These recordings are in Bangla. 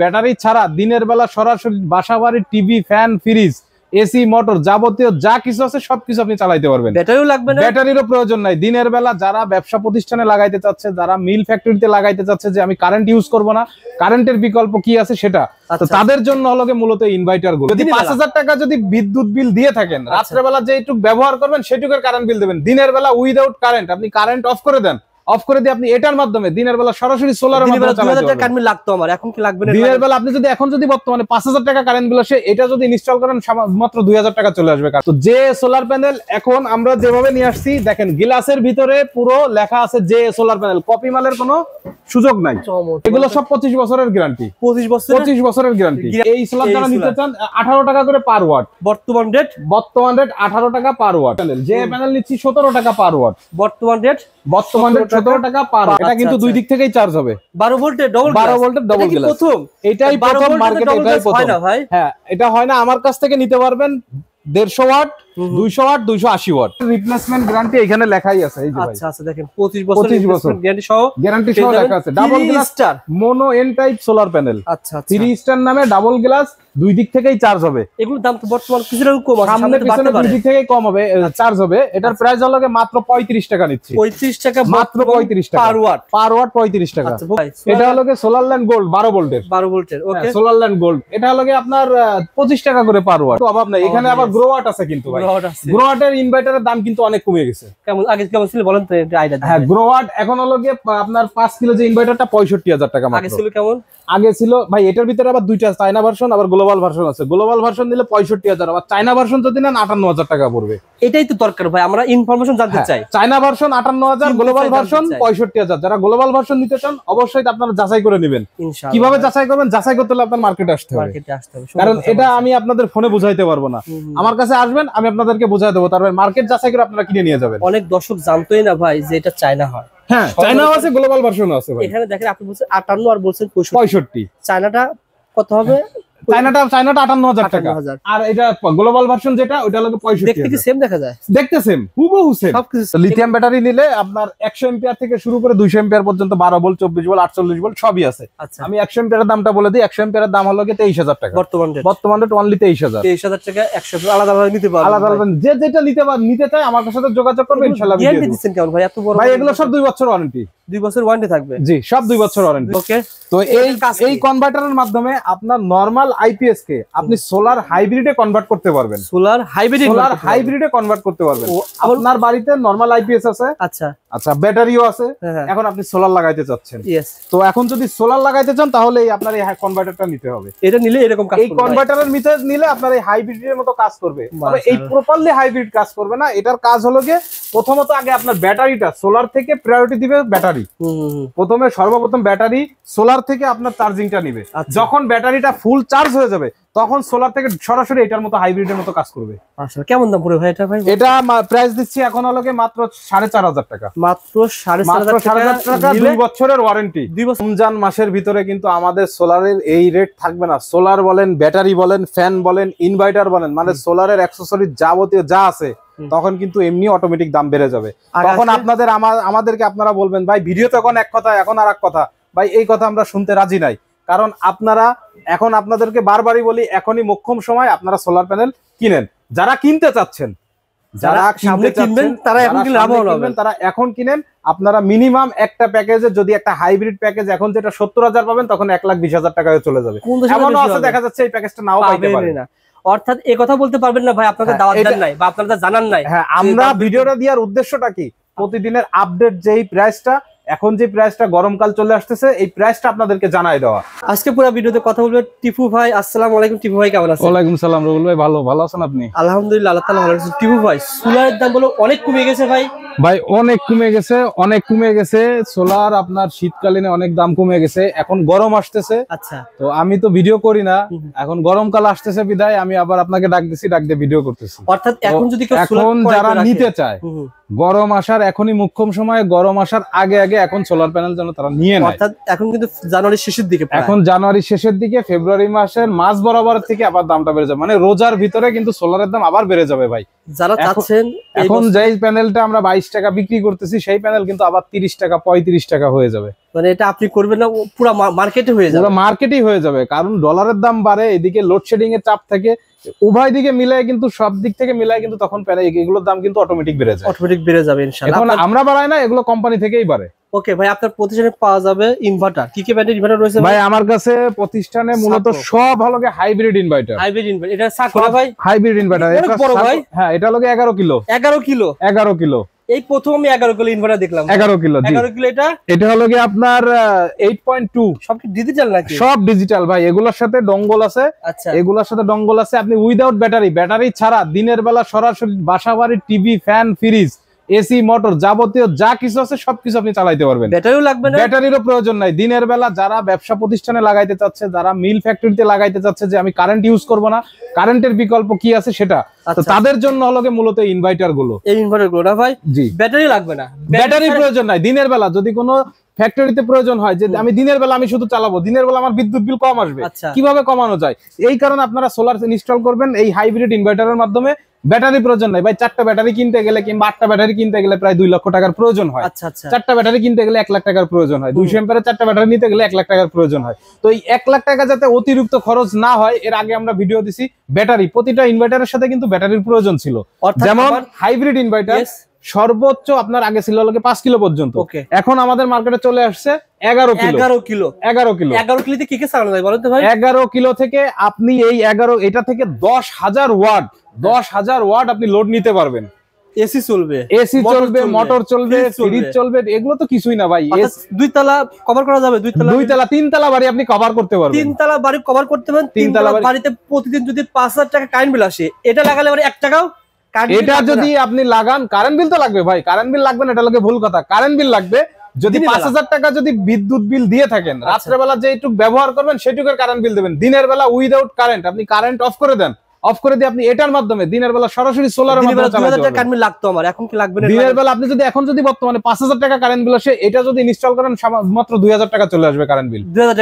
ব্যাটারি ছাড়া দিনের বেলা সরাসরি বাসাবাড়ির TV, fan, fridge, AC, motor যাবতীয় যা কিছু আছে সবকিছু আপনি চালাইতে পারবেন। ব্যাটারিও লাগবে না, ব্যাটারিরও প্রয়োজন নাই। দিনের বেলা যারা ব্যবসা প্রতিষ্ঠানে লাগাইতে চাচ্ছে, যারা মিল ফ্যাক্টরিতে লাগাইতে চাচ্ছে যে আমি কারেন্ট ইউজ করব না, কারেন্টের বিকল্প কি আছে সেটা, তো তাদের জন্য হলো মূলত ইনভার্টার গুলো। যদি 5000 টাকা যদি বিদ্যুৎ বিল দিয়ে থাকেন, রাত্রে বেলা যেটুকু ব্যবহার করবেন সেটুকুর কারেন্ট বিল দেবেন। দিনের বেলা উইদাউট কারেন্ট আপনি কারেন্ট অফ করে দেন, অফ করে দিয়ে আপনি এটার মাধ্যমে দিনের বেলা সরাসরি সোলারের মাধ্যমে চালাতে পারবেন। 2000 টাকা কারেন্ট বিল লাগতো আমার, এখন কি লাগবে না? দিনের বেলা আপনি যদি এখন যদি বর্তমানে 5000 টাকা কারেন্ট বিল আসে, এটা যদি ইনস্টল করেন মাত্র 2000 টাকা চলে আসবে। তো যে সোলার প্যানেল এখন আমরা যেভাবে নিয়ে আসছি, দেখেন গ্লাসের ভিতরে পুরো লেখা আছে যে সোলার প্যানেল, কপি মালের কোনো সুযোগ নাই। এগুলো সব 25 বছরের গ্যারান্টি, 25 বছরের গ্যারান্টি। এই সোলার যারা নিতে চান 18 টাকা করে পার ওয়াট, বর্তমান রেট 18 টাকা পার ওয়াট। যে প্যানেল নিচ্ছি 17 টাকা পার ওয়াট, বর্তমান রেট 17 টাকা পার ওয়াট। এটা কিন্তু দুই দিক থেকেই চার্জ হবে। 12 ভোল্টের ডবল গ্লাস প্রথম, এটাই প্রথম মার্কেটে, এটাই প্রথম। হ্যাঁ, এটা হয় না। আমার কাছ থেকে নিতে পারবেন 150 watt, 200 watt, 280 watt. Replacement guarantee এখানে লেখাই আছে। এই যে ভাই, আচ্ছা দেখেন 25 বছর গ্যারান্টি সহ লেখা আছে। Double glass mono N type solar panel. আচ্ছা, 3 স্টার নামে ডাবল গ্লাস, দুই দিক থেকেই চার্জ হবে। এগুলোর দাম তো বর্তমান কিছুটা কম আছে, সামনে পিছনে দুই দিক থেকেই কম হবে, চার্জ হবে। এটার প্রাইস হলো মাত্র 35 টাকা নিচ্ছি। 35 টাকা মাত্র, 35 টাকা পার ওয়াট, 35 টাকা। এটা হলো সোলার ল্যান্ড গোল্ড 12 ভোল্টের। ওকে, সোলার ল্যান্ড গোল্ড এটা হলো আপনার 25 টাকা করে পার ওয়াট। তো অভাব নাই। এখানে আবার গ্রো ওয়াট আছে, কিন্তু ভাই গ্রো ওয়াটের ইনভার্টারের দাম কিন্তু অনেক কমে গেছে। কেমন আগে কেমন ছিল বলেন তো আইডিয়া? হ্যাঁ, গ্রো ওয়াট এখন হলো আপনার 5 কিলো যে ইনভার্টারটা 65000 টাকা মাত্র। আগে ছিল কেমন? আগে ছিল ভাই এটার ভিতরে আবার দুইটা, চায়না ভার্সন আবার গ্লোবাল ভার্সন আছে। গ্লোবাল ভার্সন নিলে 65000, আবার চায়না ভার্সন যদি নেন 58000 টাকা পড়বে। এটাই তো দরকার ভাই, আমরা ইনফরমেশন জানতে চাই। China version 58000, global version 65000। যারা গ্লোবাল ভার্সন নিতে চান অবশ্যই আপনারা যাচাই করে নেবেন। কিভাবে যাচাই করবেন? যাচাই করতে হলে আপনার মার্কেটে আসতে হবে, কারণ এটা আমি আপনাদের ফোনে বুঝাইতে পারবো না। আমার কাছে আসবেন, আমি আপনাদেরকে বুঝাই দেবো, তারপর মার্কেট যাচাই করে আপনারা কিনে নিয়ে যাবেন। অনেক দর্শক জানতোই না ভাই যে এটা চায়না হয়। হ্যাঁ, চায়নাও আছে, গ্লোবাল ভার্সনও আছে ভাই। এখানে দেখেন আপনি বলছেন 58 আর বলছেন 65। চায়নাটা কত হবে? চায়নাটা 58000 টাকা, আর এটা গ্লোবাল ভার্সন যেটা ওটা হলো 65। দেখতে কি সেম দেখা যায়? দেখতে সেম, হুবহু সেম সবকিছু। লিথিয়াম ব্যাটারি নিলে আপনার 100 এম্পিয়ার থেকে শুরু করে 200 এম্পিয়ার পর্যন্ত 12 ভোল্ট, 24 ভোল্ট, 48 ভোল্ট সবই আছে। আমি 100 এম্পিয়ারের দামটা বলে দিই। 100 এম্পিয়ারের দাম হলো 23000 টাকা বর্তমান রেট অনলি 23000 টাকা। 100 আলাদা আলাদা নিতে পারবেন, আলাদা আলাদা যে যেটা নিতে চাই আমার সাথে যোগাযোগ করবে, ইনশাআল্লাহ। গ্যারান্টি দিচ্ছেন কেমন ভাই? এত বড় ভাই এগুলো সব 2 বছর ওয়ারেন্টি। 2 বছর ওয়ারেন্টি থাকবে? জি, সব 2 বছর ওয়ারেন্টি। ওকে, তো এই কনভার্টারের মাধ্যমে আপনার নরমাল আইপিএস কে আপনি সোলার হাইব্রিডে কনভার্ট করতে পারবেন। সোলার হাইব্রিডে কনভার্ট করতে পারবেন। আপনার বাড়িতে নরমাল আইপিএস আছে, আচ্ছা ব্যাটারিও আছে, এখন আপনি সোলার লাগাইতে চাচ্ছেন। তো এখন যদি সোলার লাগাইতে চান তাহলে আপনার এই কনভার্টারটা নিতে হবে। এটা নিলে এরকম কাজ করবে। এই কনভার্টারের ভিতরে নিলে আপনার এই হাইব্রিডের মতো কাজ করবে, তবে এই প্রপারলি হাইব্রিড কাজ করবে না। এটার কাজ হলো প্রথমত আগে আপনার ব্যাটারিটা সোলার থেকে প্রায়োরিটি দিবে ব্যাটারি। প্রথমে সর্বপ্রথম ব্যাটারি সোলার থেকে আপনার চার্জিংটা নিবে। যখন ব্যাটারিটা ফুল চার্জ হয়ে যাবে তখন সোলার থেকে সরাসরি এটার মতো হাইব্রিডের মতো কাজ করবে। আচ্ছা, কেমন দাম পড়বে ভাই এটা? ভাই এটা প্রাইস দিচ্ছি এখন হলো মাত্র 4500 টাকা। মাত্র 4500 টাকা, 2 বছরের ওয়ারেন্টি। রমজান মাসের ভিতরে কিন্তু আমাদের সোলারের এই রেট থাকবে না। সোলার বলেন, ব্যাটারি বলেন, ফ্যান বলেন, ইনভার্টার বলেন, মানে সোলারের অ্যাকসেসরিজ যাবতীয় যা আছে তখন কিন্তু এমনি অটোমেটিক দাম বেড়ে যাবে। তখন আমাদেরকে আপনারা বলবেন ভাই ভিডিও তখন এক কথা, এখন আর এক কথা। ভাই এই কথা আমরা শুনতে রাজি নাই, কারণ আপনারা এখন আপনাদেরকে বারবারই বলি, এখনই মোক্ষম সময় আপনারা সোলার প্যানেল কিনেন। যারা কিনতে চাচ্ছেন, যারা কিনবেন তারা এখন কিনেন। আপনারা মিনিমাম একটা প্যাকেজে যদি একটা হাইব্রিড প্যাকেজ এখন যেটা 70000 পাবেন, তখন 1,20,000 টাকায় চলে যাবে। এমনও আছে দেখা যাচ্ছে এই প্যাকেজটা নাও পাইতে পারে না। অর্থাৎ এই কথা বলতে পারবেন না ভাই আপনাদের দাওয়াত দেন নাই বা আপনারা জানান নাই। হ্যাঁ, আমরা ভিডিওটা দেওয়ার উদ্দেশ্যটা কি, প্রতিদিনের আপডেট যেই প্রাইসটা, এখন যে প্রাইসটা গরমকাল চলে আসতেছে, এই প্রাইসটা আপনাদেরকে জানাই দেওয়া। আজকে পুরো ভিডিওতে কথা বলবো টিপু ভাই। আসসালামু আলাইকুম টিপু ভাই, কেমন আছেন? ওয়ালাইকুম সালাম রুল ভাই, ভালো আছেন আপনি? আলহামদুলিল্লাহ, আল্লাহ তাআলা ভালো আছেন। টিপু ভাই, সোলারের দাম বলো অনেক কমে গেছে ভাই। ভাই অনেক কমে গেছে সোলার। আপনার শীতকালীনে অনেক দাম কমে গেছে, এখন গরম আসতেছে। আচ্ছা, তো আমি তো ভিডিও করি না, এখন গরমকাল আসতেছে বিদায় আমি আবার আপনাকে ডাক দিয়ে ভিডিও করতেছি। অর্থাৎ এখন যদি কেউ এখন যারা নিতে চায়, গরম আসার এখনই মুখ্যম সময়, গরম আসার আগে আগে এখন সোলার প্যানেল যেন তারা নিয়ে নেয়। অর্থাৎ এখন কিন্তু জানুয়ারির শেষের দিকে, এখন জানুয়ারির শেষের দিকে, ফেব্রুয়ারি মাসের মাঝ বরাবর থেকে আবার দামটা বেড়ে যাবে, মানে রোজার ভিতরে কিন্তু সোলারের দাম আবার বেড়ে যাবে ভাই। যারা চাচ্ছেন এখন যেই প্যানেলটা আমরা 22 টাকা বিক্রি করতেছি সেই প্যানেল কিন্তু আবার 30 টাকা 35 টাকা হয়ে যাবে। মানে এটা আপনি করবেন না, পুরো মার্কেটে হয়ে যাবে, পুরো মার্কেটেই হয়ে যাবে, কারণ ডলারের দাম বাড়ে, এদিকে লোডশেডিং এর চাপ থাকে, উভয় দিকে মিলায় কিন্তু সব দিক থেকে মিলায় কিন্তু তখন এগুলোর দাম কিন্তু অটোমেটিক বেড়ে যায়, অটোমেটিক বেড়ে যাবে ইনশাআল্লাহ। এখন আমরা বাড়াই না, এগুলো কোম্পানি থেকেই বাড়ে। ওকে ভাই, আপনার প্রতিষ্ঠানে পাওয়া যাবে ইনভার্টার, কি কি ব্র্যান্ডের ইনভার্টার রয়েছে ভাই? আমার কাছে প্রতিষ্ঠানে মূলত সব হলো হাইব্রিড ইনভার্টার। হাইব্রিড ইনভার্টার, এটা সাকুরা ভাই, হাইব্রিড ইনভার্টার অনেক বড় ভাই। হ্যাঁ, এটা হলো 11 কিলো। 11 কিলো? 11 কিলো, এই প্রথম আমি 11 কিলো ইনভার্টার দেখলাম। 11 কিলো, 11 কিলো। এটা হলো আপনার 8.2। সব কি ডিজিটাল নাকি? সব ডিজিটাল ভাই, এগুলোর সাথে ডঙ্গল আছে। আচ্ছা, এগুলোর সাথে ডঙ্গল আছে। আপনি উইদাউট ব্যাটারি ছাড়া দিনের বেলা সরাসরি বাসাবাড়ির TV, fan, fridge, AC, motor যাবতীয় যা কিছু আছে সবকিছু আপনি চালাইতে পারবেন। ব্যাটারিও লাগবে না? ব্যাটারিরও প্রয়োজন নাই। দিনের বেলা যারা ব্যবসা প্রতিষ্ঠানে লাগাইতে চাচ্ছে, যারা মিল ফ্যাক্টরিতে লাগাইতে চাচ্ছে যে আমি কারেন্ট ইউজ করব না, কারেন্টের বিকল্প কি আছে সেটা, তো তাদের জন্য হলো মূলত ইনভার্টার গুলো। এই ইনভার্টার গুলো না ভাই? জি, ব্যাটারি লাগবে না, ব্যাটারি প্রয়োজন নাই। দিনের বেলা যদি কোনো ফ্যাক্টরিতে প্রয়োজন হয় যে আমি দিনের বেলা আমি শুধু চালাবো, দিনের বেলা আমার বিদ্যুৎ বিল কম আসবে, কিভাবে কমানো যায়, এই কারণে আপনারা সোলার ইনস্টল করবেন এই হাইব্রিড ইনভার্টারের মাধ্যমে। ব্যাটারি প্রয়োজন নাই ভাই, 4টা ব্যাটারি কিনতে গেলে কিংবা 8টা ব্যাটারি কিনতে গেলে প্রায় 2 লক্ষ টাকার প্রয়োজন হয়। 4টা ব্যাটারি কিনতে গেলে 1 লাখ টাকার প্রয়োজন হয়। 200 এম্পিয়ারের 4টা ব্যাটারি নিতে গেলে 1 লাখ টাকার প্রয়োজন হয়। তো এই 1 লাখ টাকা যাতে অতিরিক্ত খরচ না হয়, এর আগে আমরা ভিডিও দিছি ব্যাটারি, প্রতিটা ইনভার্টারের সাথে কিন্তু ব্যাটারির প্রয়োজন ছিল। যেমন হাইব্রিড ইনভার্টার সর্বোচ্চ আপনার আগে ছিল 5 কিলো পর্যন্ত, এখন আমাদের মার্কেটে চলে আসছে 11 কিলো। 11 কিলো 11 কিলো 11 কিলোতে কি কি চালানো যায় বলেন তো ভাই? 11 কিলো থেকে আপনি এই এটা থেকে 10,000 ওয়াট আপনি লোড নিতে পারবেন। এসি চলবে, মোটর চলবে, ফ্রিজ চলবে, এগুলো তো কিছুই না ভাই। 2 তলা কভার করা যাবে, 2 তলা 3 তলা বাড়ি আপনি কভার করতে পারবেন। 3 তলা বাড়ি কভার করতে পারবেন। 3 তলা বাড়িতে প্রতিদিন যদি 5,000 টাকা কারেন্ট বিল আসে, এটা লাগালে মানে 1 টাকাও এটা যদি আপনি লাগান, কারেন্ট বিল তো লাগবে ভাই, কারেন্ট বিল লাগবে না এটা লাগে ভুল কথা। কারেন্ট বিল লাগবে যদি 5,000 টাকা যদি বিদ্যুৎ বিল দিয়ে থাকেন, রাত্রেবেলা যেটুক ব্যবহার করবেন সেটুকের কারেন্ট বিল দেবেন। দিনের বেলা উইদাউট কারেন্ট আপনি কারেন্ট অফ করে দেন, অফ করে দিয়ে আপনি এটার মাধ্যমে দিনের বেলা সরাসরি সোলারের মাধ্যমে চালাতে পারবেন। 2000 টাকা কারেন্ট বিল লাগতো আমার, এখন কি লাগবে না? দিনের বেলা আপনি যদি এখন যদি বর্তমানে 5,000 টাকা কারেন্ট বিল আসে, এটা যদি ইনস্টল করেন মাত্র 2,000 টাকা চলে আসবে কারেন্ট বিল। 2,000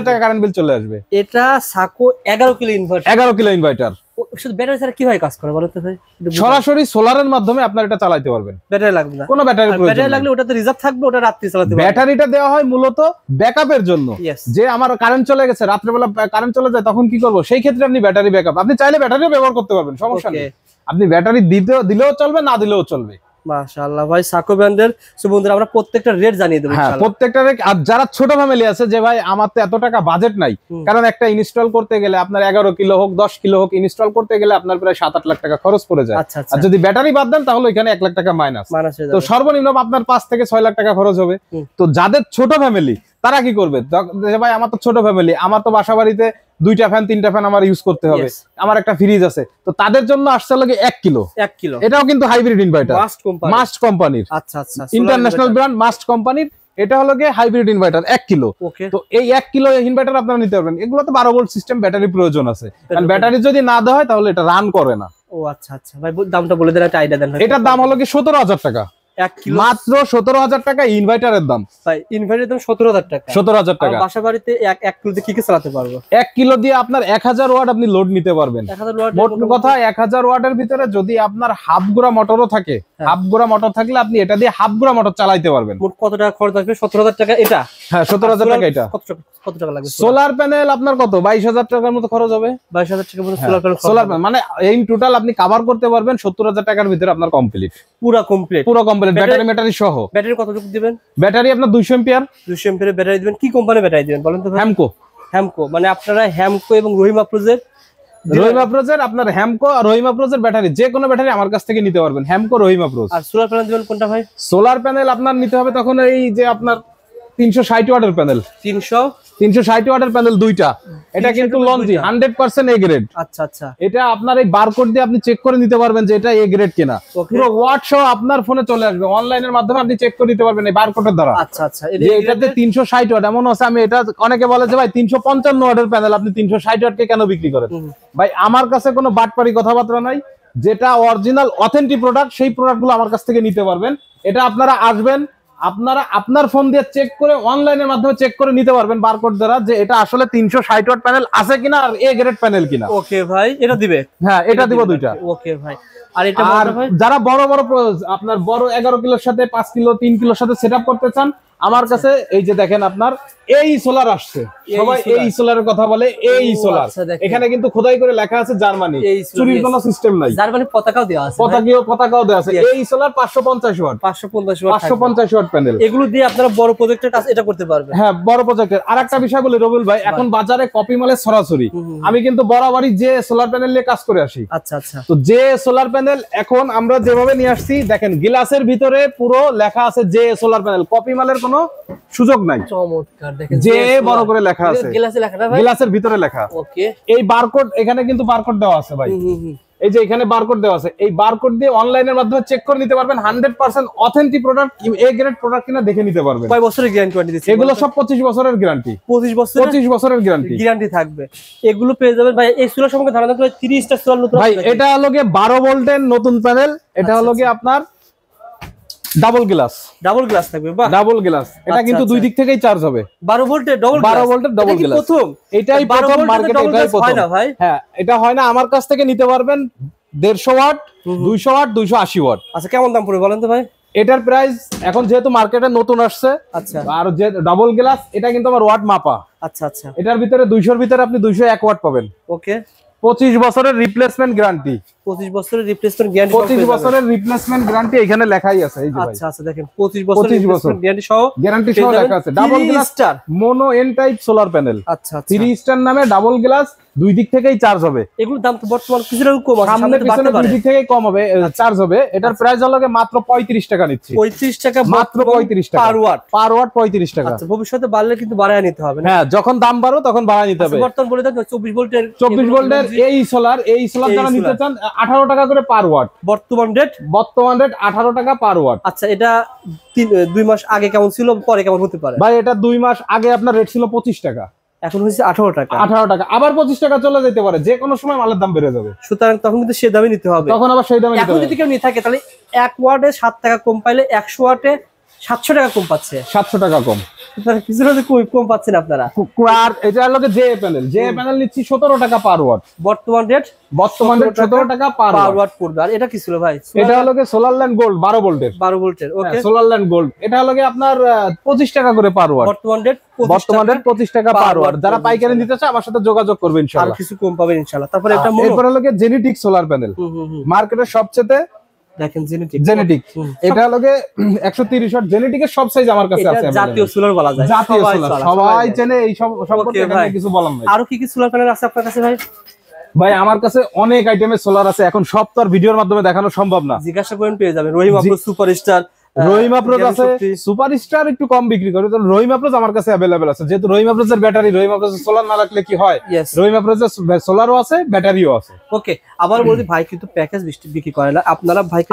টাকা কারেন্ট বিল চলে আসবে। এটা সাকো 11 কিলো ইনভার্টার। 11 কিলো ইনভার্টার শুধু ব্যাটারি ছাড়া কিভাবে কাজ করে বলতে ভাই? সরাসরি সোলারের মাধ্যমে আপনারা এটা চালাতে পারবেন, ব্যাটারি লাগবে না, কোনো ব্যাটারি প্রয়োজন নেই। ব্যাটারি লাগলে ওটাতে রিজার্ভ থাকবে, ওটা রাত্রি চালাতে পারবেন। ব্যাটারিটা দেওয়া হয় মূলত ব্যাকআপের জন্য, যে আমার কারেন্ট চলে গেছে, রাত্রেবেলা কারেন্ট চলে যায়, তখন কি করব, সেই ক্ষেত্রে আপনি ব্যাটারি ব্যাকআপ, আপনি চাইলে ব্যাটারিও ব্যবহার করতে পারবেন, সমস্যা নেই। আপনি ব্যাটারি দিলেও চলবে, না দিলেও চলবে। মাশাআল্লাহ ভাই, সাকো ব্র্যান্ডের। সো বন্ধুরা, আমরা প্রত্যেকটা রেট জানিয়ে দেব ইনশাআল্লাহ। প্রত্যেকটা রেট। আর যারা ছোট ফ্যামিলি আছে যে ভাই আমার তো এত টাকা বাজেট নাই, কারণ একটা ইনস্টল করতে গেলে আপনার 11 কিলো হোক 10 কিলো হোক ইনস্টল করতে গেলে আপনার প্রায় 7-8 লাখ টাকা খরচ পড়ে যায়। আর যদি ব্যাটারি বাদ দেন তাহলে এখানে 1 লাখ টাকা মাইনাস, তো সর্বনিম্ন আপনার 5 থেকে 6 লাখ টাকা খরচ হবে। তো যাদের ছোট ফ্যামিলি তারা কি করবে, ভাই আমার তো ছোট ফ্যামিলি, আমার তো বাসা বাড়িতে 2টা ফ্যান 3টা ফ্যান আমার ইউজ করতে হবে, আমার একটা ফ্রিজ আছে, তো তাদের জন্য আসছে লাগে 1 কিলো। এটাও কিন্তু হাইব্রিড ইনভার্টার, মাস্ট কোম্পানির। আচ্ছা, ইন্টারন্যাশনাল ব্র্যান্ড মাস্ট কোম্পানির। এটা হলো গিয়ে হাইব্রিড ইনভার্টার 1 কিলো। তো এই 1 কিলো ইনভার্টার আপনারা নিতে পারবেন। এগুলো তো 12 ভোল্ট সিস্টেম, ব্যাটারি প্রয়োজন আছে, কারণ ব্যাটারি যদি না দেওয়া হয় তাহলে এটা রান করে না। ও আচ্ছা আচ্ছা ভাই, দামটা বলে দেন, একটা আইডিয়া দেন। এটার দাম হলো কি 17,000 টাকা, 1 কিলো মাত্র 17,000 টাকা ইনভার্টারের দাম। ভাই ইনভার্টারের দাম 17,000 টাকা। 17,000 টাকা। বাসা বাড়িতে 1 কিলোতে কি কি চালাতে পারবো? 1 কিলো দিয়ে আপনার 1000 ওয়াট আপনি লোড নিতে পারবেন। 1000 ওয়াট মোট কথা, 1000 ওয়াটের ভিতরে যদি আপনার হাফ গুড়া মোটরও থাকে, হাফ গুড়া মোটর থাকলে আপনি এটা দিয়ে হাফ গুড়া মোটর চালাতে পারবেন। মোট কত টাকা খরচ আসবে? 17,000 টাকা এটা। হ্যাঁ, 17,000 টাকা এটা। কত টাকা লাগবে? সোলার প্যানেল আপনার কত 22,000 টাকার মতো খরচ হবে। 22,000 টাকার মতো সোলার প্যানেল মানে ইন টোটাল আপনি কভার করতে পারবেন 70,000 টাকার ভিতরে আপনার কমপ্লিট, পুরো কমপ্লিট ব্যাটারি সহ। ব্যাটারি কতটুকু দিবেন? ব্যাটারি আপনার 200 এম্পিয়ার। 200 এম্পিয়ারের ব্যাটারি দিবেন। কি কোম্পানির ব্যাটারি দিবেন বলেন তো? হ্যামকো। মানে আপনারা হ্যামকো এবং রহিমা প্রোজের আপনার হ্যামকো আর রহিমা প্রোজের ব্যাটারি, যে কোনো ব্যাটারি আমার কাছ থেকে নিতে পারবেন, হ্যামকো রহিমা প্রোজ। আর সোলার প্যানেল দিবেন কোনটা ভাই? সোলার প্যানেল আপনার নিতে হবে তখন এই যে আপনার 360 ওয়াটের প্যানেল, 360 ওয়াটের প্যানেল দুইটা। এটা কিন্তু লঞ্জি 100% এ গ্রেড। আচ্ছা আচ্ছা, এটা আপনার এই বারকোড দিয়ে আপনি চেক করে নিতে পারবেন যে এটা এ গ্রেড কিনা। পুরো ওয়াট সহ আপনার ফোনে চলে আসবে, অনলাইনের মাধ্যমে আপনি চেক করে নিতে পারবেন এই বারকোডের দ্বারা। আচ্ছা আচ্ছা, এটাতে 360 ওয়াট এমন আছে, আমি এটা অনেকে বলে যে ভাই 355 ওয়াটের প্যানেল আপনি 360 ওয়াটকে কেন বিক্রি করেন? ভাই আমার কাছে কোনো বাটপারি কথাবার্তা নাই, যেটা অরিজিনাল অথেন্টিক প্রোডাক্ট, সেই প্রোডাক্টগুলো আমার কাছ থেকে নিতে পারবেন। এটা আপনারা আসবেন, আপনারা আপনার ফোন দিয়ে চেক করে, অনলাইনের মাধ্যমে চেক করে নিতে পারবেন বারকোড দ্বারা, যে এটা আসলে 360 ওয়াট প্যানেল আছে কিনা আর এ গ্রেড প্যানেল কিনা। ওকে ভাই, এটা দিবে? হ্যাঁ, এটা দিব দুইটা। ওকে ভাই। আর এটা যারা বড় বড় আপনার বড় 11 কিলোর সাথে 5 কিলো 3 কিলোর সাথে সেটআপ করতে চান, আমার কাছে এই যে দেখেন আপনার এই সোলার আসছে, সবাই এই সোলারের কথা বলে, এই সোলার। এখানে কিন্তু খোদাই করে লেখা আছে জার্মানি, চুরির কোনো সিস্টেম নাই। জার্মানি পতাকাও দেওয়া আছে, পতাকাও দেওয়া আছে। এই সোলার 550 ওয়াট, 550 ওয়াট প্যানেল। এগুলো দিয়ে আপনারা বড় প্রজেক্টের কাজ এটা করতে পারবেন। হ্যাঁ, বড় প্রজেক্টের। আরেকটা বিষয় বলি রবিউল ভাই, এখন বাজারে কপি মালের ছড়াছড়ি। আমি কিন্তু বরাবরই যে সোলার প্যানেল নিয়ে কাজ করে আসি। আচ্ছা আচ্ছা। তো যে সোলার প্যানেল এখন আমরা যেভাবে নিয়ে আসছি, দেখেন গ্লাসের ভিতরে পুরো লেখা আছে যে সোলার প্যানেল, কপি মালের কোনো সুযোগ নাই। চমৎকার, দেখেন যে বড় করে লেখা আছে, গ্লাসে লেখাটা ভাই, গ্লাসের ভিতরে লেখা। ওকে। এই বারকোড, এখানে কিন্তু বারকোড দেওয়া আছে ভাই, এই যে এখানে বারকোড দেওয়া আছে। এই বারকোড দিয়ে অনলাইনের মাধ্যমে চেক করে নিতে পারবেন 100% authentic product, A grade product কিনা দেখে নিতে পারবেন। কয় বছরের গ্যারান্টি দিচ্ছেন? এগুলো সব 25 বছরের গ্যারান্টি। 25 বছরের গ্যারান্টি থাকবে। এগুলো পেয়ে যাবেন ভাই। এই সোলার সম্পর্কে ধারণা করে 30টা সোলার নতুন ভাই। এটা হলো গিয়ে 12 ভোল্টের নতুন প্যানেল। এটা হলো গিয়ে আপনার ডাবল গ্লাস থাকবে। বাহ, ডাবল গ্লাস। এটা কিন্তু দুই দিক থেকেই চার্জ হবে। 12 ভোল্টের ডাবল গ্লাস প্রথম, এটাই প্রথম মার্কেটে, এটাই প্রথম। হয় না ভাই? হ্যাঁ, এটা হয় না। আমার কাছ থেকে নিতে পারবেন 150 ওয়াট, 200 ওয়াট, 280 ওয়াট। আচ্ছা, কেমন দাম পড়বে বলেন তো ভাই? এটার প্রাইস এখন যেহেতু মার্কেটে নতুন আসছে, আচ্ছা, আর যে ডাবল গ্লাস, এটা কিন্তু আমার ওয়াট মাপা। আচ্ছা আচ্ছা। এটার ভিতরে 200 এর ভিতরে আপনি 201 ওয়াট পাবেন। ওকে। 25 বছরের রিপ্লেসমেন্ট গ্যারান্টি। 25 বছরের রিপ্লেসমেন্ট গ্যারান্টি। 25 বছরের রিপ্লেসমেন্ট গ্যারান্টি এখানে লেখাই আছে, এই যে ভাই। আচ্ছা আচ্ছা, দেখেন 25 বছরের রিপ্লেসমেন্ট গ্যারান্টি সহ লেখা আছে। Double glass mono N type solar panel. আচ্ছা আচ্ছা। 3 স্টার নামে ডাবল গ্লাস, দুই দিক থেকেই চার্জ হবে। এগুলোর দাম তো বর্তমান কিছুটা কম আছে, সামনে পিছনে দুই দিক থেকেই কম হবে, চার্জ হবে। এটার প্রাইস হলো মাত্র 35 টাকা নিচ্ছি। 35 টাকা মাত্র 35 টাকা পার ওয়াট। 35 টাকা। আচ্ছা, ভবিষ্যতে বাড়লে কিন্তু বাড়ায় নিতে হবে না? হ্যাঁ, যখন দাম বাড়ো তখন বাড়ায় নিতে হবে। বর্তমান বলে দেন 24 ভোল্টের এই সোলার যারা নিতে চান 18 টাকা করে পার ওয়াট। বর্তমান রেট 18 টাকা পার ওয়াট। আচ্ছা, এটা 2 মাস আগে কেমন ছিল, পরে কেমন হতে পারে ভাই? এটা 2 মাস আগে আপনার রেট ছিল 25 টাকা, এখন হচ্ছে 18 টাকা। 18 টাকা, আবার 25 টাকা চলে যেতে পারে, যে কোনো সময় মালের দাম বেড়ে যাবে। সুতরাং তখন কিন্তু সে দামে নিতে হবে। তখন আবার সেই দামে নিতে এখন হবে। যদি কেউ নিয়ে থাকে তাহলে 1 ওয়াটে 7 টাকা কম পাইলে 100 ওয়াটে 700 টাকা কম পাচ্ছে। 700 টাকা কম। কিছুটা কম পাচ্ছেন আপনারা। আর এটা হলো যে যে প্যানেল নিচ্ছি 17 টাকা পার ওয়াট। বর্তমান রেট 17 টাকা পার ওয়াট পড়বে। আর এটা কি ছিল ভাই? এটা হলো সোলারল্যান্ড গোল্ড 12 ভোল্টের। 12 ভোল্টের। ওকে, সোলারল্যান্ড গোল্ড। এটা হলো আপনার 25 টাকা করে পার ওয়াট। বর্তমান রেট 25 টাকা পার ওয়াট। যারা পাইকারি নিতে চায় আমার সাথে যোগাযোগ করবেন ইনশাআল্লাহ, আর কিছু কম পাবেন ইনশাআল্লাহ। তারপরে এটা এরপর হলো জেনেটিক সোলার প্যানেল, মার্কেটের সবচেয়ে দেখেন জেনেটিক। এটা হলো 130 ওয়াট। জেনেটিকের সব সাইজ আমার কাছে আছে। জাতীয় সোলার বলা যায়, জাতীয় সোলার সবাই চেনে। এই সব সম্পর্কে এখানে কিছু বলার নাই। আরো কি কি সোলার প্যানেল আছে আপনার কাছে ভাই? ভাই, আমার কাছে অনেক আইটেমের সোলার আছে, এখন সব তো আর ভিডিওর মাধ্যমে দেখানো সম্ভব না। জিজ্ঞাসা করেন, পেয়ে যাবেন। রহিম আপ্রোজ সুপারস্টার, রহিম আপ্রোজ আছে। সুপারস্টার একটু কম বিক্রি করে, তো রহিম আপ্রোজ আমার কাছে अवेलेबल আছে। যেহেতু রহিম আপ্রোজের ব্যাটারি, রহিম আপ্রোজের সোলার না রাখলে কি হয়, রহিম আপ্রোজের সোলারও আছে, ব্যাটারিও আছে। ওকে। আবার বলি ভাই কিন্তু প্যাকেজ বিক্রি করে না, আপনারা ভাইকে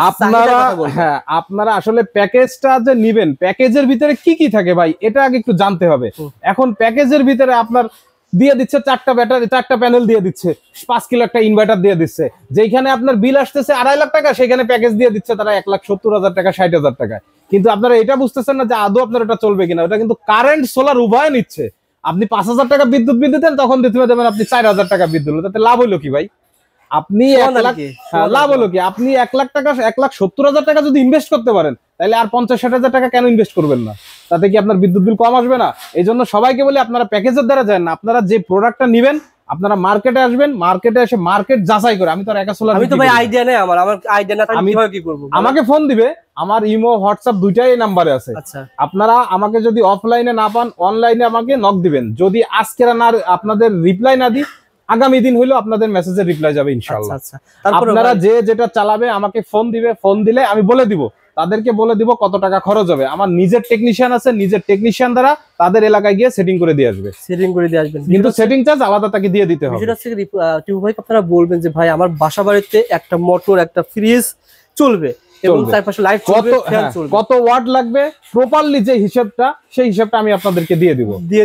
হ্যাঁ, আপনারা আসলে প্যাকেজটা যে নিবেন, প্যাকেজের ভিতরে কি কি থাকে ভাই, এটা আগে একটু জানতে হবে। এখন প্যাকেজের ভিতরে আপনার দিয়ে দিচ্ছে 4টা ব্যাটারি, 4টা প্যানেল দিয়ে দিচ্ছে, 5 কিলো একটা ইনভার্টার দিয়ে দিচ্ছে। যেখানে আপনার বিল আসতেছে 2.5 লাখ টাকা, সেখানে প্যাকেজ দিয়ে দিচ্ছে তারা 1,70,000 টাকা, 60,000 টাকা। কিন্তু আপনারা এটা বুঝতেছেন না যে আদৌ আপনার এটা চলবে কিনা। ওটা কিন্তু কারেন্ট সোলার উভয় নিচ্ছে। আপনি 5,000 টাকা বিদ্যুৎ বিল দিতেন, তখন দিতে দেবেন আপনি 4,000 টাকা বিদ্যুৎ। তাতে লাভ হইলো কি ভাই? আপনি 1 লাখ লাভ হলো কি? আপনি 1 লাখ টাকা, 1,70,000 টাকা যদি ইনভেস্ট করতে পারেন, তাহলে আর 50-60,000 টাকা কেন ইনভেস্ট করবেন না? তাতে কি আপনার বিদ্যুৎ বিল কম আসবে না? এই জন্য সবাইকে বলি, আপনারা প্যাকেজের দ্বারা যান না, আপনারা যে প্রোডাক্টটা নিবেন, আপনারা মার্কেটে আসবেন, মার্কেটে এসে মার্কেট যাচাই করে। আমি তো আর একা সোলার, আমি তো ভাই আইডিয়া নেই, আমার আইডিয়া না, আমি কিভাবে কি করব? আমাকে ফোন দিবে, আমার ইমো হোয়াটসঅ্যাপ দুইটাই এই নাম্বারে আছে। আচ্ছা, আপনারা আমাকে যদি অফলাইনে না পান, অনলাইনে আমাকে নক দিবেন। যদি আজকে না আপনাদের রিপ্লাই না দিই, আগামী দিন হইলো আপনাদের মেসেজের রিপ্লাই যাবে ইনশাআল্লাহ। আচ্ছা, আপনারা যে যেটা চালাবে আমাকে ফোন দিবে, ফোন দিলে আমি বলে দিব, তাদেরকে বলে দিব কত টাকা খরচ হবে। আমার নিজের টেকনিশিয়ান আছে, নিজের টেকনিশিয়ান দ্বারা তাদের এলাকায় গিয়ে সেটিং করে দিয়ে আসবে। কিন্তু সেটিং চার্জ আলাদা তাকে দিয়ে দিতে হবে। সেটা হচ্ছে টিপু ভাই, আপনারা বলবেন যে ভাই আমার বাসা বাড়িতে একটা মোটর, একটা ফ্রিজ চলবে, এবং চারপাশে লাইট চলবে, ফ্যান চলবে। কত ওয়াট লাগবে প্রপারলি যে হিসাবটা, সেই হিসাবটা আমি আপনাদেরকে দিয়ে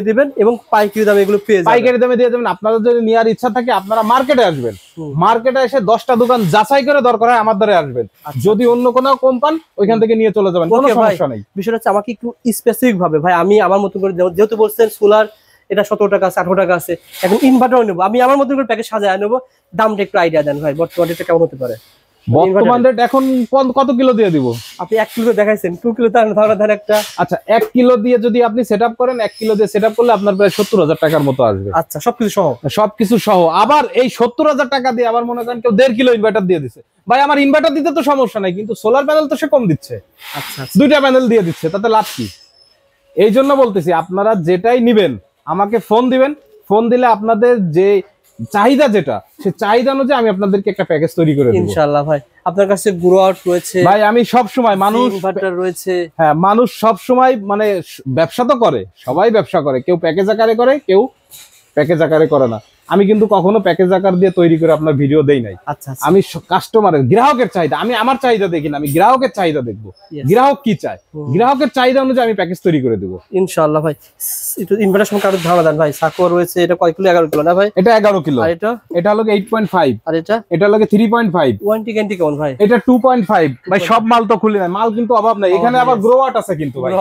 দিবেন এবং পাইকারি দামে এগুলো পেয়ে যাবেন। পাইকারি দামে দিয়ে দেবেন। আপনাদের যদি নেওয়ার ইচ্ছা থাকে আপনারা মার্কেটে আসবেন, মার্কেটে এসে 10টা দোকান যাচাই করে দরকার হয় আমার দ্বারা আসবেন। যদি অন্য কোনো কোম্পানি ওইখান থেকে নিয়ে চলে যাবেন, কোনো সমস্যা নেই। বিষয়টা হচ্ছে আমাকে একটু স্পেসিফিক ভাবে ভাই, আমি আমার মতো করে, যেহেতু বলছেন সোলার এটা 17 টাকা আছে, 18 টাকা আছে, এখন ইনভার্টার নেবো, আমি আমার মতো করে প্যাকেজ সাজায় নেবো, দামটা একটু আইডিয়া দেন ভাই, বর্তমানে এটা কেমন হতে পারে? বর্তমান রেট এখন কত কিলো দিয়ে দিব? আপনি 1 কিলো দেখাইছেন, 2 কিলো তার একটা। আচ্ছা 1 কিলো দিয়ে যদি আপনি সেটআপ করেন, 1 কিলো দিয়ে সেটআপ করলে আপনার প্রায় 70,000 টাকার মতো আসবে। আচ্ছা সবকিছু সহ? সবকিছু সহ। আবার এই 70,000 টাকা দিয়ে আবার মনে করেন কেউ 1.5 কিলো ইনভার্টার দিয়ে দিচ্ছে, ভাই আমার ইনভার্টার দিতে তো সমস্যা নাই, কিন্তু সোলার প্যানেল তো সে কম দিচ্ছে। আচ্ছা 2টা প্যানেল দিয়ে দিচ্ছে, তাতে লাভ কি? এই জন্য বলতেছি আপনারা যেটাই নিবেন আমাকে ফোন দিবেন, ফোন দিলে আপনাদের যে চাহিদা যেটা, সেই চাহিদা অনুযায়ী আমি আপনাদেরকে একটা প্যাকেজ তৈরি করে দেব ইনশাআল্লাহ। ভাই আপনার কাছে গ্রো আউট রয়েছে? ভাই আমি সব সময় মানুষ ইনভার্টার রয়েছে। হ্যাঁ, মানুষ সব সময় মানে ব্যবসা তো করে, সবাই ব্যবসা করে, কেউ প্যাকেজ আকারে করে, কেউ প্যাকেজ আকারে করে না। আমি কিন্তু কখনো প্যাকেজ আকার দিয়ে তৈরি করে আপনার ভিডিও দেই নাই। আচ্ছা আমি কাস্টমারের, গ্রাহকের চাহিদা, আমি আমার চাহিদা দেখি না, আমি গ্রাহকের চাহিদা দেখবো। গ্রাহক কি চায়, গ্রাহকের চাহিদা অনুযায়ী আমি প্যাকেজ তৈরি করে দেবো ইনশাআল্লাহ। ভাই একটু ইনভার্টার সম্পর্কে আরো ধারণা দেন ভাই। সাকোয়া রয়েছে, এটা কয় কিলো? 11 কিলো না ভাই? এটা 11 কিলো। আর এটা হলো 8.5। আর এটা হলো 3.5। ওয়ারেন্টি গ্যারান্টি কেমন ভাই? এটা 2.5। ভাই সব মাল তো খুলে নাই, মাল কিন্তু অভাব নাই এখানে। আবার গ্রো আউট আছে কিন্তু ভাই,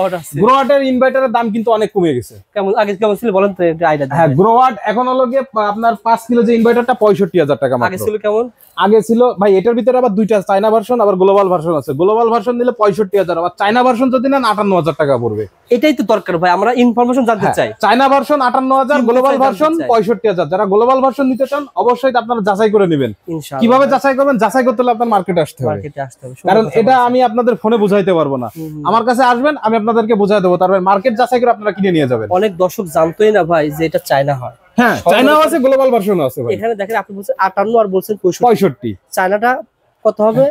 গ্রো আউটের ইনভার্টারের দাম কিন্তু অনেক কমে গেছে। কেমন আগে কেমন ছিল বলেন তো, এটা আইডিয়া। হ্যাঁ, গ্রো আউট এখন হলো গিয়ে আপনার 5 কিলো যে ইনভার্টারটা 65,000 টাকা মাত্র। আগে ছিল কেমন? আগে ছিল ভাই এটার ভিতরে আবার 2টা চায়না ভার্সন আবার গ্লোবাল ভার্সন আছে। গ্লোবাল ভার্সন নিলে 65,000, আবার চায়না ভার্সন যদি নেন 58,000 টাকা পড়বে। এটাই তো দরকার ভাই, আমরা ইনফরমেশন জানতে চাই। China version 58,000, global version 65,000। যারা গ্লোবাল ভার্সন নিতে চান অবশ্যই আপনারা যাচাই করে নেবেন। কিভাবে যাচাই করবেন? যাচাই করতে হলে আপনার মার্কেটে আসতে হবে, কারণ এটা আমি আপনাদের ফোনে বুঝাইতে পারবো না। আমার কাছে আসবেন, আমি আপনাদেরকে বুঝাই দেবো, তারপরে মার্কেট যাচাই করে আপনারা কিনে নিয়ে যাবেন। অনেক দর্শক জানতোই না ভাই যে এটা চায়না হয়। হ্যাঁ, চায়নাও আছে, গ্লোবাল ভার্সনও আছে ভাই। এখানে দেখেন আপনি বলছেন 58 আর বলছেন 65। চায়নাটা কত হবে?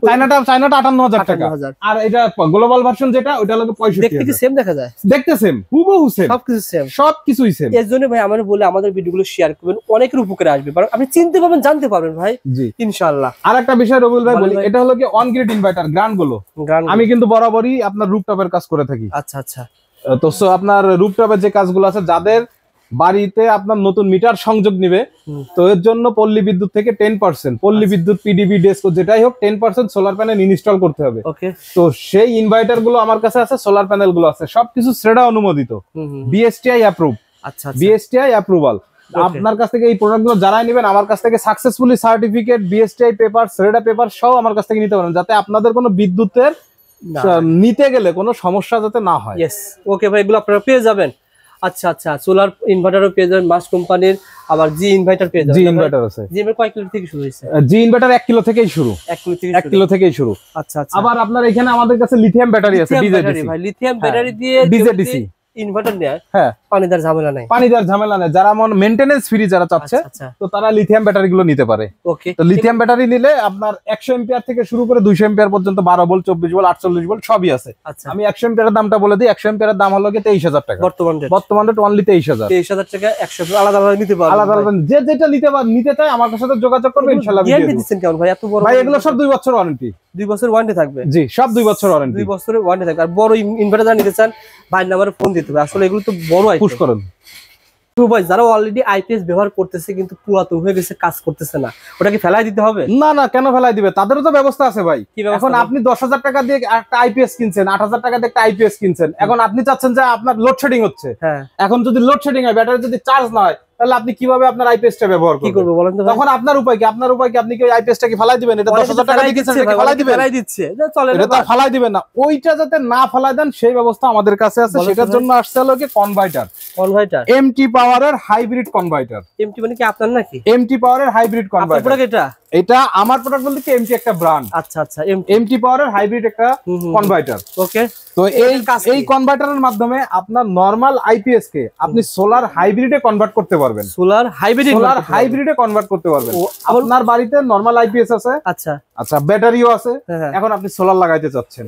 চায়নাটা 58,000 টাকা। আর এটা গ্লোবাল ভার্সন যেটা, ওটা হলো 65। দেখতে কি সেম দেখা যায়? দেখতে সেম, হুবহু সেম, সবকিছু সেম, সবকিছুই সেম। এর জন্য ভাই আমরা বলে আমাদের ভিডিওগুলো শেয়ার করবেন, অনেকের উপকারে আসবে, কারণ আপনি চিনতে পারবেন, জানতে পারবেন ভাই। জি ইনশাআল্লাহ। আরেকটা বিষয় রবিউল ভাই বলি, এটা হলো কি অন গ্রিড ইনভার্টার গ্রান্ড গুলো। আমি কিন্তু বরাবরই আপনার রুফটপের কাজ করে থাকি। আচ্ছা আচ্ছা। তো আপনার রুফটপের যে কাজগুলো আছে, যাদের বাড়িতে আপনার নতুন মিটার সংযোগ নিবে, তো এর জন্য পল্লী বিদ্যুৎ থেকে 10%, পল্লী বিদ্যুৎ, পিডিবি, ডেসকো যেটাই হোক, 10% সোলার প্যানেল ইনস্টল করতে হবে। তো সেই ইনভার্টার গুলো আমার কাছে আছে, সোলার প্যানেল গুলো আছে, সবকিছু শ্রেডা অনুমোদিত, বিএসটিআই অ্যাপ্রুভ। আচ্ছা, বিএসটিআই অ্যাপ্রুভাল। আপনার কাছ থেকে এই প্রোডাক্ট গুলো যারাই নেবেন আমার কাছ থেকে successfully certificate, BSTI paper, SREDA paper সহ আমার কাছ থেকে নিতে পারেন, যাতে আপনাদের কোনো বিদ্যুতের নিতে গেলে কোনো সমস্যা যাতে না হয়। ওকে ভাই, এগুলো আপনারা পেয়ে যাবেন। আচ্ছা আচ্ছা, সোলার ইনভার্টারও পেয়ে যাবেন মাস কোম্পানির, আবার জি ইনভার্টার পেয়ে যাবেন। জি ইনভার্টার আছে। জি ইনভার্টার কয় কিলো থেকে শুরু হইছে? জি ইনভার্টার 1 কিলো থেকেই শুরু। 1 কিলো থেকেই শুরু। আচ্ছা আচ্ছা। আবার আপনার এখানে আমাদের কাছে লিথিয়াম ব্যাটারি আছে, ডিজেডিসি ভাই, লিথিয়াম ব্যাটারি দিয়ে ডিজেডিসি ইনভার্টার নেয়। হ্যাঁ, পানিদার ঝামেলা নাই, পানিদার ঝামেলা নাই। যারা মেইনটেনেন্স ফ্রি যারা চাচ্ছে, তো তারা লিথিয়াম ব্যাটারি গুলো নিতে পারে। ওকে। তো লিথিয়াম ব্যাটারি নিলে আপনার 100 এম্পিয়ার থেকে শুরু করে 200 এম্পিয়ার পর্যন্ত, 12 ভোল্ট, 24 ভোল্ট, 48 ভোল্ট সবই আছে। আমি 100 এম্পিয়ারের দামটা বলে দিই। 100 এম্পিয়ারের দাম হলো 23,000 টাকা বর্তমানে অনলি 23,000। 23,000 টাকা 100 আলাদা আলাদা নিতে পারবেন। আলাদা আলাদা যে যেটা নিতে চায় আমার সাথে যোগাযোগ করবে, ইনশাআল্লাহ। গ্যারান্টি দিচ্ছেন কেমন ভাই? এত বড় ভাই এগুলো সব 2 বছর ওয়ারেন্টি। 2 বছর ওয়ারেন্টি থাকবে? জি, সব 2 বছর ওয়ারেন্টি। 2 বছরের ওয়ারেন্টি থাকবে। আর বড় ইনভার্টার নিতে চান ভাই নাম্বারে ফোন দিতে হবে। আসলে এগুলো তো বড় আইটেম। পুশ করেন তো ভাই, যারা অলরেডি আইপিএস ব্যবহার করতেছে কিন্তু পুরাতন হয়ে গেছে, কাজ করতেছে না, ওটা কি ফেলাই দিতে হবে? না না, কেন ফেলাই দিবে? তাদেরও তো ব্যবস্থা আছে ভাই। এখন আপনি 10,000 টাকা দিয়ে একটা আইপিএস কিনছেন, 8,000 টাকা দিয়ে একটা আইপিএস কিনছেন, এখন আপনি চাচ্ছেন যে আপনার লোডশেডিং হচ্ছে। এখন যদি লোডশেডিং হয়, ব্যাটারি যদি চার্জ না হয়, তাহলে আপনি কিভাবে আপনার আইপিএসটা ব্যবহার করবেন? কি করবে বলেন তো? তখন আপনার উপায় কি? আপনার উপায় কি? আপনি কি আইপিএসটা কি ফেলাই দিবেন? এটা 10,000 টাকা দিয়ে কিনছেন, ফেলাই দিবেন? ফেলাই দিচ্ছে, চলে না, এটা ফেলাই দিবেন না। ওইটা যাতে না ফেলাই দেন সেই ব্যবস্থা আমাদের কাছে আছে। সেটার জন্য আসছে হলো কি কনভার্টার। এমটি পাওয়ারের হাইব্রিড কনভার্টার। এমটি মানে কি আপনার নাকি? এমটি পাওয়ারের হাইব্রিড কনভার্টার। এটা আমার প্রোডাক্ট বলতে কি এমটি একটা ব্র্যান্ড। আচ্ছা আচ্ছা। এমটি পাওয়ারের হাইব্রিড একটা কনভার্টার। ওকে। তো এই কনভার্টারের মাধ্যমে আপনার নরমাল আইপিএস কে আপনি সোলার হাইব্রিডে কনভার্ট করতে পারবেন। সোলার হাইব্রিডে কনভার্ট করতে পারবেন। আপনার বাড়িতে নরমাল আইপিএস আছে, আচ্ছা আচ্ছা, ব্যাটারিও আছে, এখন আপনি সোলার লাগাইতে চাচ্ছেন।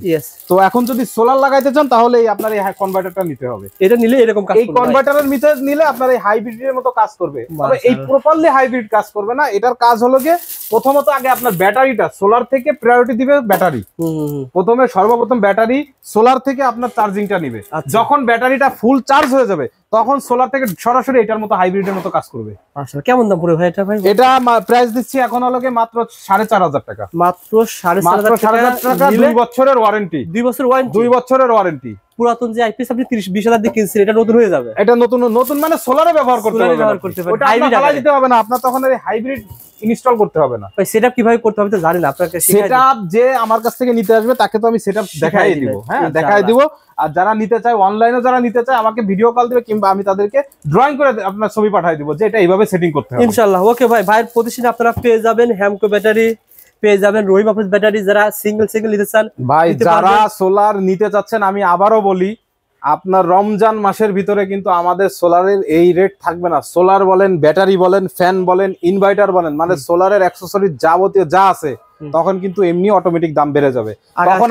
তো এখন যদি সোলার লাগাইতে চান তাহলে আপনার এই কনভার্টারটা নিতে হবে। এটা নিলে এরকম কাজ করবে। এই কনভার্টারের নিলে আপনার এই হাইব্রিডের মতো কাজ করবে। তবে এই প্রপারলি হাইব্রিড কাজ করবে না। এটার কাজ হলো যে প্রথমত আগে আপনার ব্যাটারিটা সোলার থেকে প্রায়োরিটি দিবে ব্যাটারি। প্রথমে সর্বপ্রথম ব্যাটারি সোলার থেকে আপনার চার্জিংটা নিবে। যখন ব্যাটারিটা ফুল চার্জ হয়ে যাবে তখন সোলার থেকে সরাসরি এটার মতো হাইব্রিডের মতো কাজ করবে। আচ্ছা, কেমন দাম পড়বে ভাই এটা? ভাই এটা প্রাইস দিচ্ছি এখন হলো মাত্র 4,500 টাকা। মাত্র 4,500 টাকা। 2 বছরের ওয়ারেন্টি। 2 বছর ওয়ারেন্টি। 2 বছরের ওয়ারেন্টি। পুরাতন যে আইপিএস আপনি 30-20,000 দিয়ে কিনছেন এটা নতুন হয়ে যাবে। এটা নতুন মানে সোলারে ব্যবহার করতে পারবেন। ওটা হাইব্রিড চালা দিতে হবে না, আপনার তখন এই হাইব্রিড ইনস্টল করতে হবে না। ভাই সেটআপ কিভাবে করতে হবে তো জানেন, আপনাকে সেটআপ যে আমার কাছ থেকে নিতে আসবে তাকে তো আমি সেটআপ দেখাই দিব। হ্যাঁ, দেখাই দিব। আর যারা নিতে চায় অনলাইনে, যারা নিতে চায় আমাকে ভিডিও কল দিবে, কিংবা আমি তাদেরকে ড্রয়িং করে আপনার ছবি পাঠিয়ে দিব যে এটা এইভাবে সেটিং করতে হবে ইনশাআল্লাহ। ওকে ভাই, ভাইয়ের প্রতিষ্ঠানে আপনারা পেয়ে যাবেন হ্যামকো ব্যাটারি, পেয়ে যাবেন রহিম হাফেজ ব্যাটারি। যারা সিঙ্গেল নিতে চান ভাই, যারা সোলার নিতে চাচ্ছেন, আমি আবারও বলি আপনার রমজান মাসের ভিতরে কিন্তু আমাদের সোলারের এই রেট থাকবে না। সোলার বলেন, ব্যাটারি বলেন, ফ্যান বলেন, ইনভার্টার বলেন, মানে সোলারের অ্যাকসেসরিজ যাবতীয় যা আছে তখন কিন্তু এমনি অটোমেটিক দাম বেড়ে যাবে। তখন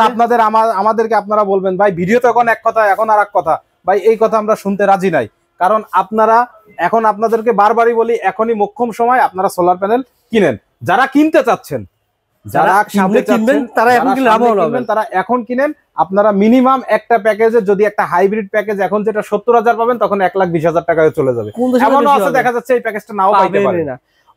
আমাদেরকে আপনারা বলবেন ভাই ভিডিওতে এখন এক কথা, এখন আর এক কথা। ভাই এই কথা আমরা শুনতে রাজি নাই, কারণ এখন আপনাদেরকে বারবারই বলি, এখনই মোক্ষম সময় আপনারা সোলার প্যানেল কিনেন। যারা কিনতে চাচ্ছেন, যারা সামনে কিনবেন তারা এখন কিনেন। আপনারা মিনিমাম একটা প্যাকেজে, যদি একটা হাইব্রিড প্যাকেজ এখন যেটা 70,000 পাবেন, তখন 1,20,000 টাকায় চলে যাবে। এমনও আছে দেখা যাচ্ছে এই প্যাকেজটা নাও পাইতে পারে না।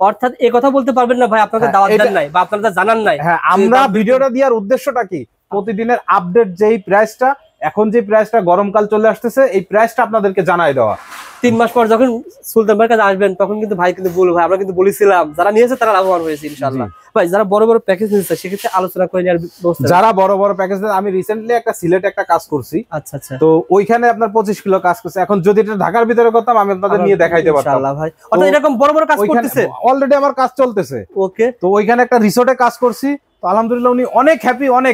অর্থাৎ এই কথা বলতে পারবেন না ভাই আপনাদের দাওয়াত দেন নাই বা আপনারা জানান নাই। হ্যাঁ, আমরা ভিডিওটা দেওয়ার উদ্দেশ্যটা কি, প্রতিদিনের আপডেট যেই প্রাইসটা, এখন যে প্রাইসটা গরমকাল চলে আসতেছে, এই প্রাইসটা আপনাদেরকে জানাই দেওয়া। 3 মাস পর যখন সুলতান ভাইয়ের কাছে আসবেন তখন কিন্তু ভাই কিন্তু বলবো ভাই আমরা কিন্তু বলেছিলাম, যারা নিয়েছে তারা লাভবান হয়েছে ইনশাআল্লাহ। ভাই যারা বড় বড় প্যাকেজ নিয়েছে সেক্ষেত্রে আলোচনা করে নেওয়ার ব্যবস্থা। যারা বড় বড় প্যাকেজ, আমি রিসেন্টলি একটা সিলেটে একটা কাজ করছি। আচ্ছা আচ্ছা। তো ওইখানে আপনার 25 কিলো কাজ করছে। এখন যদি এটা ঢাকার ভিতরে করতাম আমি আপনাদের নিয়ে দেখাইতে পারতাম ইনশাআল্লাহ ভাই। অর্থাৎ এরকম বড় বড় কাজ করতেছে অলরেডি, আমার কাজ চলতেছে। ওকে। তো ওইখানে একটা রিসোর্টে কাজ করছি। তো আলহামদুলিল্লাহ উনি অনেক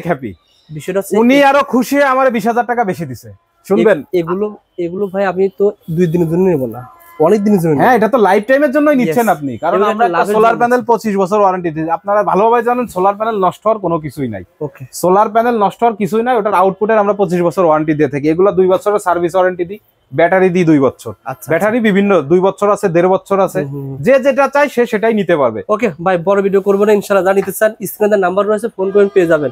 হ্যাপি। বিষয়টা উনি আরো খুশি হয়ে আমার 20,000 টাকা বেশি দিছে। শুনবেন, এগুলো ভাই আমি তো 2 দিনের জন্য নেব না, অনেক দিনের জন্য। হ্যাঁ, এটা তো লাইফ টাইমের জন্যই নিচ্ছেন আপনি, কারণ আমরা সোলার প্যানেল 25 বছর ওয়ারেন্টি দিই। আপনারা ভালোভাবে জানেন সোলার প্যানেল নষ্ট হওয়ার কোনো কিছুই নাই। ওকে, সোলার প্যানেল নষ্ট হওয়ার কিছুই নাই, ওটার আউটপুটের আমরা 25 বছর ওয়ারেন্টি দিয়ে থাকি। এগুলো 2 বছরের সার্ভিস ওয়ারেন্টি দিই। ব্যাটারি দিই 2 বছর। ব্যাটারি বিভিন্ন 2 বছর আছে, 1.5 বছর আছে। যে যেটা চাই সে সেটাই নিতে পারবে। ওকে ভাই, বড় ভিডিও করবো না ইনশাআল্লাহ। যা নিতে চান স্ক্রিনে নাম্বার রয়েছে, ফোন করে পেয়ে যাবেন।